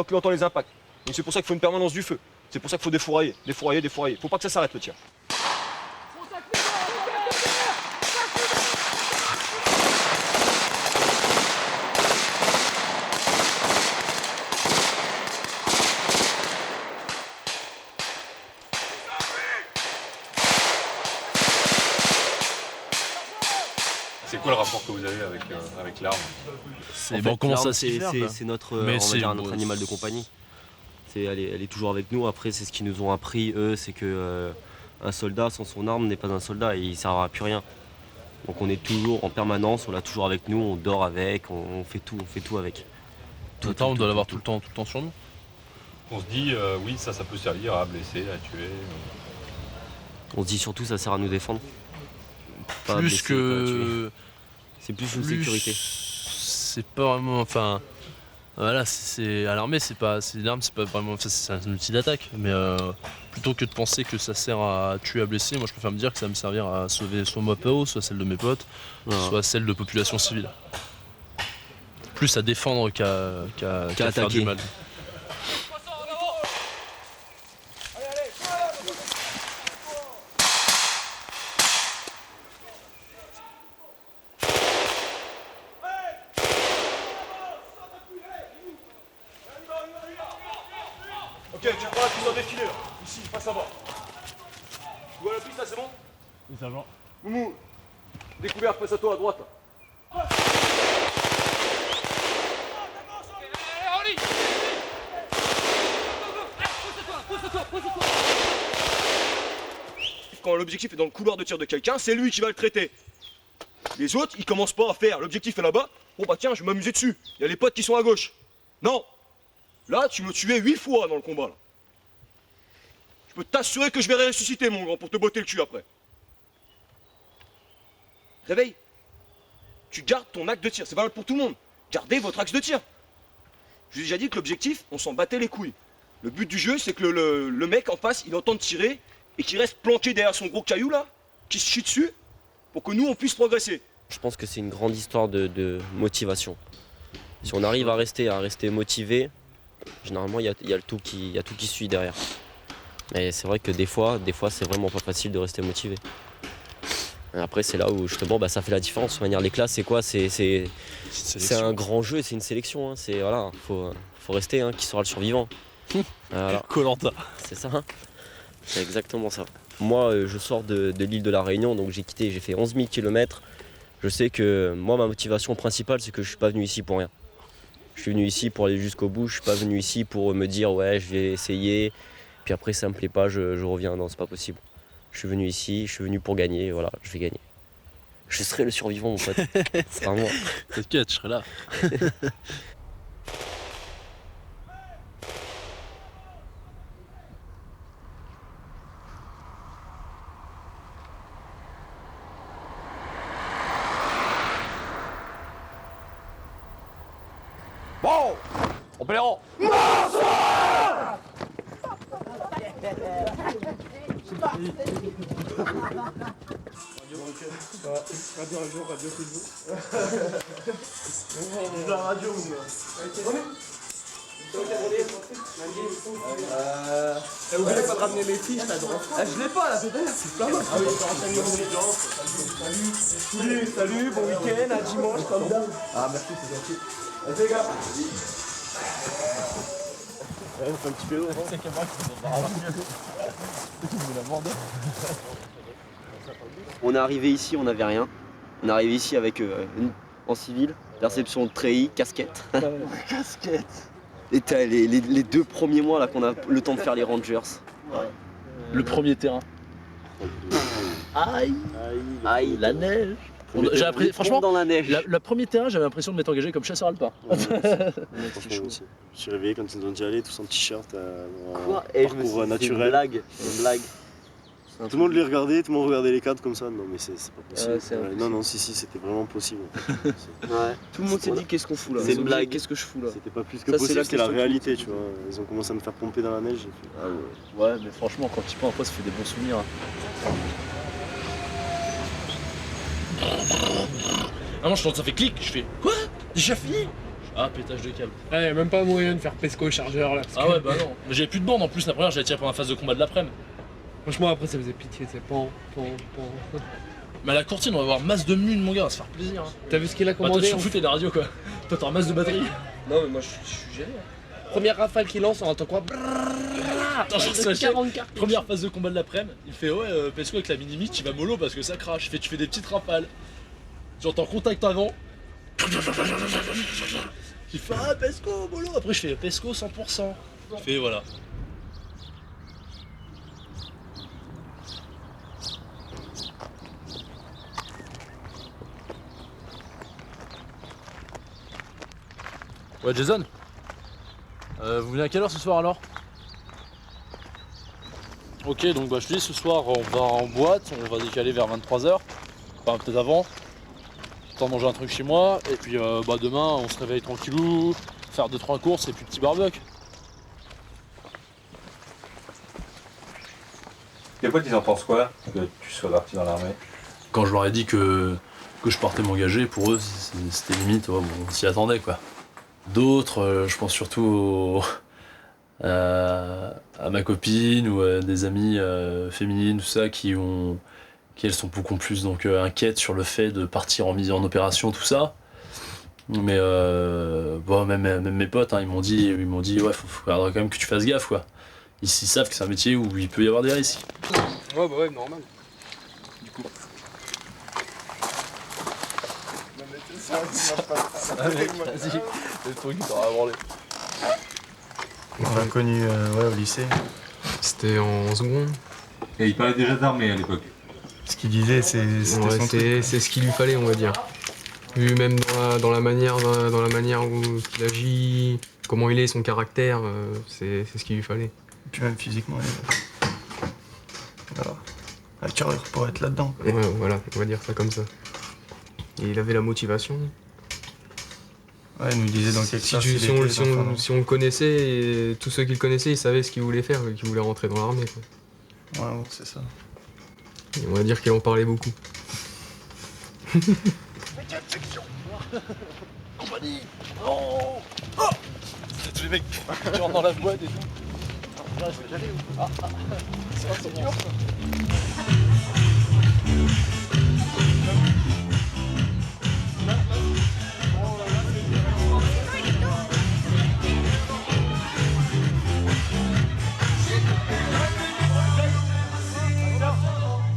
Tu entends les impacts. Donc c'est pour ça qu'il faut une permanence du feu. C'est pour ça qu'il faut défourailler, défourailler, défourailler. Faut pas que ça s'arrête le tir. C'est quoi le rapport que vous avez avec l'arme? C'est notre, on va dire, notre animal de compagnie. Elle est toujours avec nous. Après, c'est ce qu'ils nous ont appris, eux, c'est que un soldat sans son arme n'est pas un soldat et il ne servira à plus rien. Donc on est toujours en permanence, on l'a toujours avec nous, on dort avec, on fait tout avec. On doit l'avoir tout le temps sur nous. On se dit, oui, ça peut servir à blesser, à tuer. On se dit surtout, ça sert à nous défendre. Pas à Plus blesser, que... pas à tuer. C'est plus une sécurité. C'est pas vraiment... Enfin... Voilà, à l'armée, l'arme, c'est pas vraiment... C'est un outil d'attaque. Mais plutôt que de penser que ça sert à tuer, à blesser, moi je préfère me dire que ça va me servir à sauver soit ma peau, soit celle de mes potes, soit celle de population civile. Plus à défendre qu'à faire du mal. Ok, tu prends la piste en défilé là. Ici, passe à bas. Tu vois la piste là, c'est bon? Oui, sergent. Moumou, découverte, passe à toi à droite là. Quand l'objectif est dans le couloir de tir de quelqu'un, c'est lui qui va le traiter. Les autres, ils commencent pas à faire. L'objectif est là-bas. Bon bah tiens, je vais m'amuser dessus. Il y a les potes qui sont à gauche. Non. Là, tu me tuais 8 fois dans le combat là. Je peux t'assurer que je vais ressusciter mon grand pour te botter le cul après. Réveille. Tu gardes ton axe de tir. C'est valable pour tout le monde. Gardez votre axe de tir. Je vous ai déjà dit que l'objectif, on s'en battait les couilles. Le but du jeu, c'est que le mec en face, il entende tirer et qu'il reste planqué derrière son gros caillou là, qui se chie dessus, pour que nous, on puisse progresser. Je pense que c'est une grande histoire de motivation. Si on arrive à rester motivé, généralement il y a tout qui suit derrière. Mais c'est vrai que des fois c'est vraiment pas facile de rester motivé. Et après c'est là où justement ça fait la différence. De toute manière, les classes c'est quoi? C'est un grand jeu, c'est une sélection. Hein. C'est voilà, faut rester, hein, qui sera le survivant. Voilà. Koh-Lanta. C'est ça. Hein. C'est exactement ça. Moi je sors de l'île de la Réunion, donc j'ai fait 11 000 km. Je sais que moi ma motivation principale c'est que je suis pas venu ici pour rien. Je suis venu ici pour aller jusqu'au bout, je suis pas venu ici pour me dire ouais je vais essayer, puis après ça me plaît pas, je reviens, non c'est pas possible. Je suis venu ici, je suis venu pour gagner, voilà, je vais gagner. Je serai le survivant mon pote, vraiment. T'inquiète, je serai là. Bon, on peut les rendre. Oubliez pas de ramener mes fiches là droite. Je l'ai pas là, peut-être. C'est plein. Ah oui, salut, bon week-end, à dimanche comme d'hab. Ah merci, c'est gentil. Vas-y les gars. On fait un petit vélo. C'est caméra On est arrivé ici, on n'avait rien. On est arrivé ici avec en civil, perception de treillis, casquette. Casquette. Et t'as les 2 premiers mois là qu'on a le temps de faire les Rangers. Le premier terrain. Aïe, aïe, la neige. J'ai appris, franchement, dans la neige. le premier terrain, j'avais l'impression de m'être engagé comme chasseur alpin. Franchement, aussi. Je suis réveillé quand ils ont dit aller, tous en t-shirt. Quoi? Et je me suis parcours dit, naturel. c'est une blague. Tout le monde les regardait, tout le monde regardait les cadres comme ça. Non, mais c'est pas possible. c'est impossible. Non, si, c'était vraiment possible. Ouais. Tout le monde s'est dit qu'est-ce qu'on fout là. C'est une blague. Qu'est-ce que je fous là. C'était pas plus que Ça, c'est possible, la c'était la question. réalité, tu vois. Ils ont commencé à me faire pomper dans la neige. J'ai fait, Ouais, mais franchement, quand tu prends un poste, ça fait des bons souvenirs. Ah non, je t'entends, ça fait clic, je fais quoi? Déjà fini? Ah, pétage de câble. Ah, y'a même pas moyen de faire pesco et chargeur là. Ah ouais, bah non. Mais j'avais plus de bande en plus, la première, j'avais tiré pour la phase de combat de l'après-midi. Franchement, après, ça faisait pitié, c'est pan. Mais à la courtine, on va avoir masse de munes, mon gars, on va se faire plaisir. Hein. T'as vu ce qu'il a Bah, toi, commandé tu t'en fous, t'es de la radio quoi. Toi, t'as un masse de batterie. Non, mais moi, je suis gêné. Première rafale qu'il lance, on entend quoi? Attends, genre, ça achète. Première phase de combat de l'après-midi, il fait ouais, Pesco avec la mini-mi, tu vas mollo parce que ça crache. Tu fais des petites rafales. J'entends contact avant. Il fait ah, Pesco, mollo. Après, je fais Pesco 100%. Il fait voilà. Ouais, Jason, vous venez à quelle heure ce soir alors? Ok, donc bah, je te dis, ce soir on va en boîte, on va décaler vers 23h, enfin peut-être avant, temps de manger un truc chez moi, et puis bah, demain on se réveille tranquillou, faire 2-3 courses et puis petit barbecue. Tes potes, ils en pensent quoi que tu sois parti dans l'armée? Quand je leur ai dit que je partais m'engager, pour eux c'était limite, ouais, bon, on s'y attendait quoi. D'autres, je pense surtout à ma copine ou à des amies féminines, tout ça, qui elles sont beaucoup plus donc, inquiètes sur le fait de partir en opération, tout ça. Mais bon, même mes potes, hein, ils m'ont dit ouais, faudra quand même que tu fasses gaffe quoi. Ils savent que c'est un métier où il peut y avoir des risques. Ouais, bah ouais, normal. Vas-y, le truc il t'aura branlé. On l'a connu au lycée. C'était en seconde. Et il parlait déjà d'armée à l'époque. Ce qu'il disait, c'était son truc. C'est ce qu'il lui fallait, on va dire. Vu même dans la manière où il agit, comment il est, son caractère, c'est ce qu'il lui fallait. Puis même physiquement, voilà. La carrure pour être là-dedans. Ouais, voilà, on va dire ça comme ça. Et il avait la motivation. Ouais, il nous disait dans quel classe il Si était, on le connaissait, et tous ceux qui le connaissaient, ils savaient ce qu'il voulait faire, qu'il voulait rentrer dans l'armée. Ouais, c'est ça. Et on va dire qu'il en parlait beaucoup. Compagnie. Oh, c'est tous les mecs qui rentrent dans la boîte et tout. Là, je vais y aller où? C'est dur.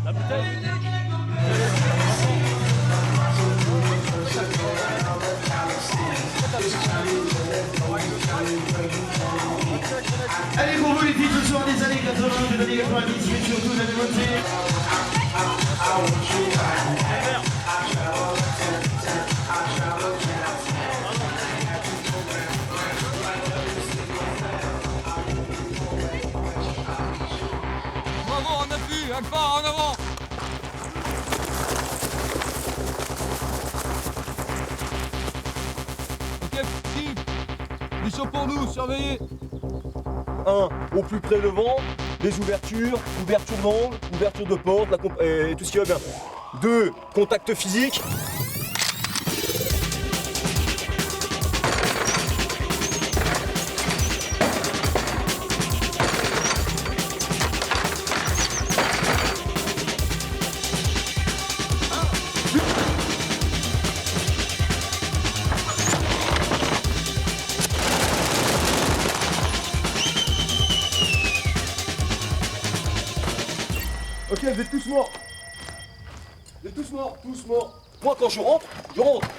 La bouteille. Allez, pour vous les titres ce soir des années 80, des années 90, mais surtout la nouveauté. Bravo, en appui, Alpha, en avant. Ok, Steve, mission pour nous, surveillez. 1. Au plus près devant, des ouvertures d'angle, ouverture de porte, et tout ce qui va bien. 2. Contact physique. Ok, vous êtes tous morts. Vous êtes tous morts, tous morts. Moi, quand je rentre.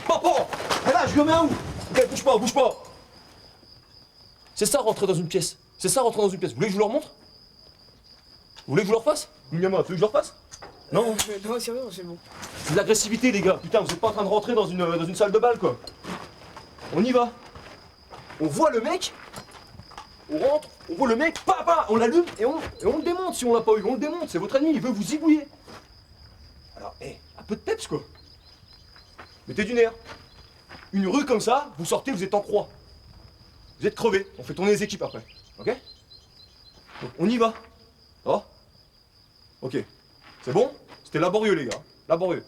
Papa. Et là, je le mets où? Ok, bouge pas. C'est ça, rentrer dans une pièce. Vous voulez que je vous le remontre? Vous voulez que je vous le refasse? Mignama, tu veux que je le refasse? Non? Non, c'est bon, c'est bon. C'est de l'agressivité, les gars. Putain, vous êtes pas en train de rentrer dans une salle de bal, quoi. On y va. On voit le mec. On rentre, on voit le mec, on l'allume et on le démonte si on l'a pas eu. On le démonte, c'est votre ennemi, il veut vous zigouiller. Alors, un peu de peps, quoi. Mettez du nerf. Une rue comme ça, vous sortez, vous êtes en croix. Vous êtes crevés. On fait tourner les équipes après. Ok? Donc, on y va. Oh? Ok. C'est bon? C'était laborieux, les gars. Laborieux.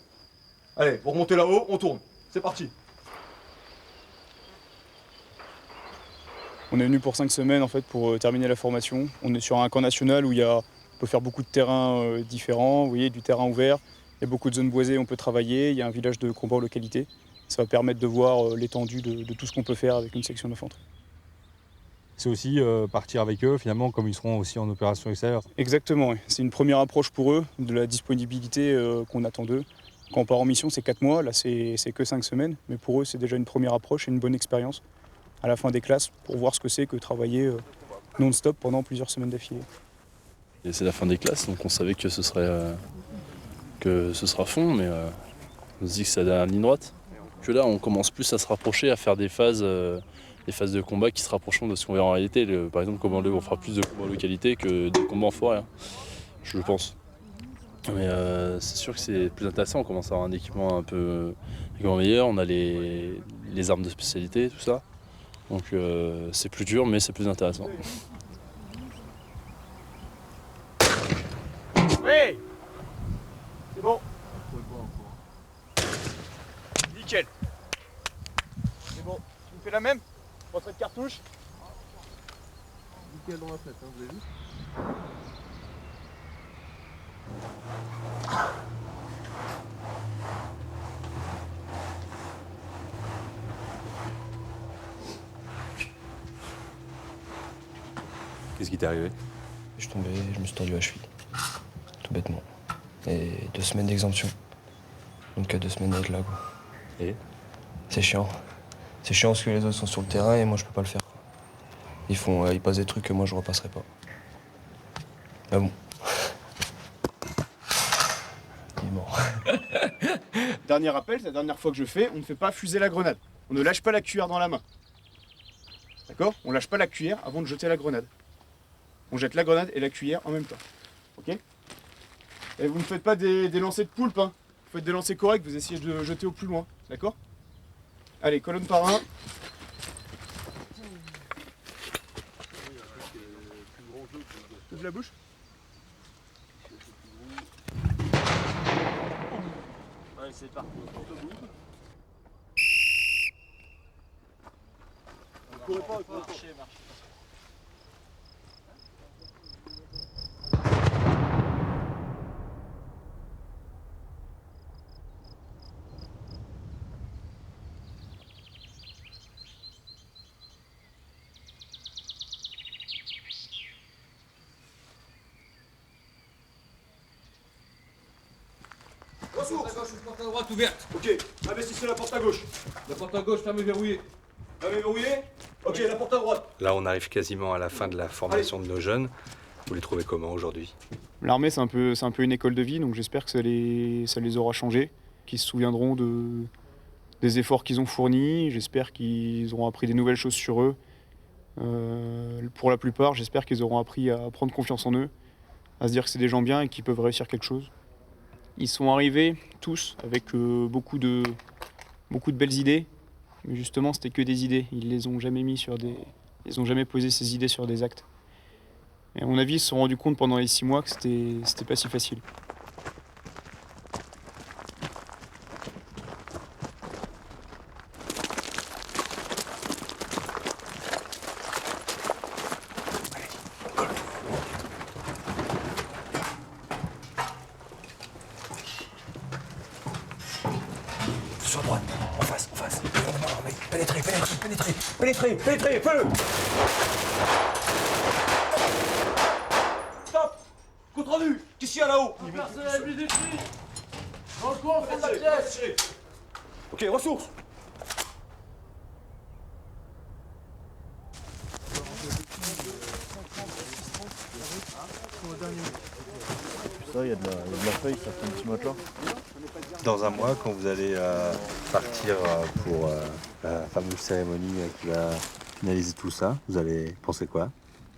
Allez, vous remontez là-haut, on tourne. C'est parti. On est venu pour 5 semaines en fait pour terminer la formation. On est sur un camp national où on peut faire beaucoup de terrains différents, vous voyez, du terrain ouvert. Il y a beaucoup de zones boisées, on peut travailler. Il y a un village de combat en localité. Ça va permettre de voir l'étendue de tout ce qu'on peut faire avec une section d'infanterie. C'est aussi partir avec eux, finalement, comme ils seront aussi en opération extérieure. Exactement, oui. C'est une première approche pour eux, de la disponibilité qu'on attend d'eux. Quand on part en mission, c'est 4 mois, là c'est que 5 semaines, mais pour eux c'est déjà une première approche et une bonne expérience à la fin des classes pour voir ce que c'est que travailler non-stop pendant plusieurs semaines d'affilée. C'est la fin des classes, donc on savait que ce sera fond, mais on se dit que c'est la ligne droite. Que là on commence plus à se rapprocher, à faire des phases de combat qui se rapprocheront de ce qu'on verra en réalité. Par exemple, on fera plus de combats en localité que de combats en forêt, hein, je pense. Mais c'est sûr que c'est plus intéressant, on commence à avoir un équipement un peu meilleur, on a les armes de spécialité, tout ça. Donc c'est plus dur, mais c'est plus intéressant. Oui. C'est bon. Nickel. C'est bon. Tu me fais la même? Rentrée de cartouche. Nickel dans la tête, hein, vous avez vu? Qu'est-ce qui t'est arrivé? Je me suis tordu la cheville, tout bêtement. Et 2 semaines d'exemption. Donc 2 semaines d'être là, quoi. Et c'est chiant. C'est chiant parce que les autres sont sur le terrain et moi je peux pas le faire, quoi. Ils passent des trucs que moi je repasserai pas. Ah bon. Il est mort. Dernier rappel, c'est la dernière fois que je fais, on ne fait pas fuser la grenade. On ne lâche pas la cuillère dans la main. D'accord? On lâche pas la cuillère avant de jeter la grenade. On jette la grenade et la cuillère en même temps. Ok? Et vous ne faites pas des lancers de poulpe, hein. Vous faites des lancers corrects, vous essayez de jeter au plus loin. D'accord? Allez, colonne par un. Ouvre la bouche. Allez, c'est parti. Courez pas, marchez. Ressources. Porte à droite ouverte. Ok, investissez la porte à gauche. La porte à gauche fermée verrouillée. Fermez verrouillé. Ok, la porte à droite. Là, on arrive quasiment à la fin de la formation de nos jeunes. Vous les trouvez comment aujourd'hui? L'armée c'est un peu une école de vie, donc j'espère que ça les aura changés, qu'ils se souviendront des efforts qu'ils ont fournis, j'espère qu'ils auront appris des nouvelles choses sur eux. Pour la plupart, j'espère qu'ils auront appris à prendre confiance en eux, à se dire que c'est des gens bien et qu'ils peuvent réussir quelque chose. Ils sont arrivés tous avec beaucoup de belles idées, mais justement c'était que des idées. Ils les ont jamais ils ont jamais posé ces idées sur des actes. Et à mon avis, ils se sont rendus compte pendant les 6 mois que c'était pas si facile. Sur droite, en face. Pénétrez, feu! Stop! Compte rendu! Qu'est-ce qu'il y a là-haut? Personnel mis des filles. Dans le coin, au fond de la pièce. Ok, ressources! Ça, il y a de la feuille, ça fait un petit matelas. Dans un mois, quand vous allez partir pour la fameuse cérémonie qui va finaliser tout ça, vous allez penser quoi?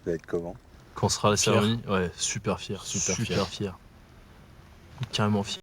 Vous allez être comment? Quand sera la cérémonie, ouais, super fier. Carrément fier.